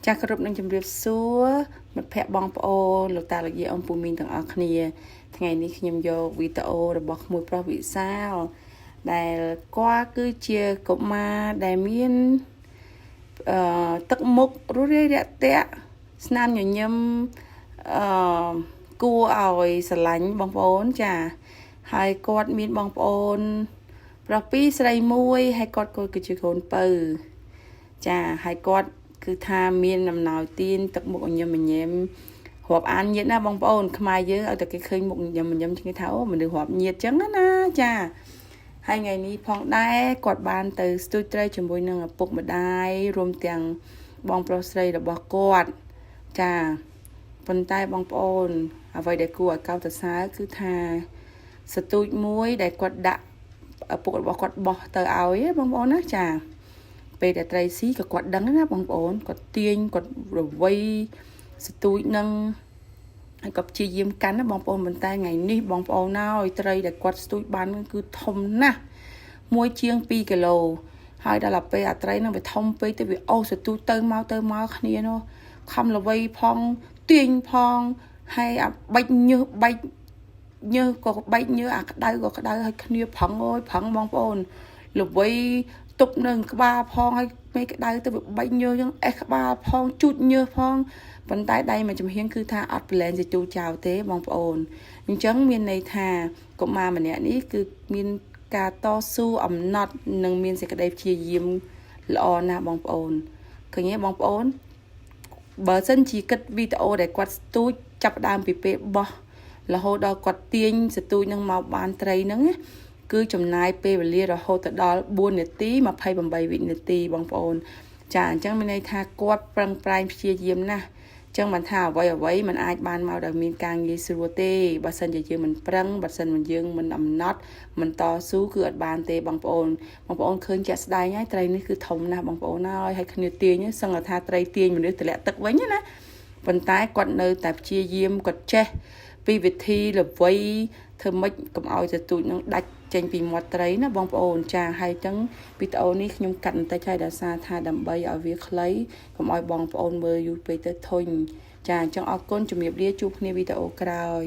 ចាស់គ្រប់នឹងជម្រាបសួរមិត្តភ័ក្តិបងប្អូនលោកតាលោកយាយអ៊ំពូមីងទាំងអស់គ្នាថ្ងៃនេះខ្ញុំយកវីដេអូរបស់ក្មួយប្រុសវិសាលដែលគាត់គឺជាកុមារដែលមានទឹកមុខរួសរាយរាក់ទាក់ស្នាមញញឹមគួរឲ្យស្រឡាញ់បងប្អូនចាហើយគាត់មានបងប្អូនប្រុសពីរស្រីមួយហើយគាត់គឺជាកូនពៅចាហើយគាត់គឺថាមានដំណោយទានទឹកមុខញញឹមញញឹមរាប់អានញាតណាបងប្អូនខ្មែរយើងឲ្យតែគេឃើញមុខញញឹមញញឹមគេថាអូមនុស្សរាប់ញាតចឹងណាចាហើយថ្ងៃនេះផងដែរគាត់បានទៅស្ទូចត្រីជាមួយនឹងឪពុកម្ដាយរួមទាំងបងប្រុសស្រីរបស់គាត់ចាប៉ុន្តែបងប្អូនអ្វីដែលគួរឲ្យកោតសរសើរគឺថាស្ទូចមួយដែលគាត់ដាក់ឪពុករបស់គាត់បោះទៅឲ្យបងប្អូនណាចាពេលដែលត្រីស៊ីក៏គាត់ដឹងណាបងប្អូនគាត់ទាញគាត់រវៃស្ទូចនឹងហើយក៏ព្យាយាមកាន់ណាបងប្អូនប៉ុន្តែថ្ងៃនេះបងប្អូនណាឲ្យត្រីដែលគាត់ស្ទូចបានគឺធំណាស់មួយជាង2គីឡូហើយដល់ពេលអាត្រីនឹងវាធំពេកទៅវាអូសស្ទូចទៅមកគ្នានោះខំល្វីផងទាញផងហើយអាបែកញើសបែកញើសក៏បែកញើសអាក្តៅក៏ក្តៅហើយគ្នាប្រឹងអើយប្រឹងបងប្អូនល្វីទប់នឹងក្បាលផងហើយពេលក្តៅទៅវាបែកញើសយ៉ាងអេះក្បាលផងជូតញើសផងប៉ុន្តែដៃមួយចំហៀងគឺថាអត់ប្រឡែងទៅទូចោលទេបងប្អូនអញ្ចឹងមានន័យថាកុមារម្នាក់នេះគឺមានការតស៊ូអំណត់និងមានសេចក្តីព្យាយាមល្អណាស់បងប្អូនឃើញទេបងប្អូនបើសិនជាគិតវីដេអូដែលគាត់ស្ទូចចាប់ដើមពីពេលបោះរហូតដល់គាត់ទាញស្ទូចនឹងមកបានត្រីហ្នឹងគឺចំណាយពេលវេលារហូតទៅដល់4នាទី28វិនាទីបងប្អូនចាអញ្ចឹងមានន័យថាគាត់ប្រឹងប្រែងព្យាយាមណាស់អញ្ចឹងមិនថាអ្វីมันអាចបានមកដោយមានការងាយស្រួលទេបើសិនជាយើងមិនប្រឹងបើសិនជាយើងមិនអំណត់មិនតស៊ូគឺអត់បានទេបងប្អូនឃើញជាក់ស្ដែងហើយត្រីនេះគឺធំណាស់បងប្អូនហើយគ្នាទាញសឹងថាត្រីទាញមនុស្សតម្លាក់ទឹកវិញណាប៉ុន្តែគាត់នៅតែព្យាយាមគាត់ចេះពីវិធីល្វីធ្វើម៉េចកុំឲ្យទៅទូចនឹងដាច់ចេញពីមាត់ត្រីណាបងប្អូនចាហើយចឹងវីដេអូនេះខ្ញុំកាត់បន្តិចហើយដោយសារថាដើម្បីឲ្យវាខ្លីកុំឲ្យបងប្អូនមើលយូរពេកទៅធុញចាអញ្ចឹងអរគុណជំរាបលាជួបគ្នាវីដេអូក្រោយ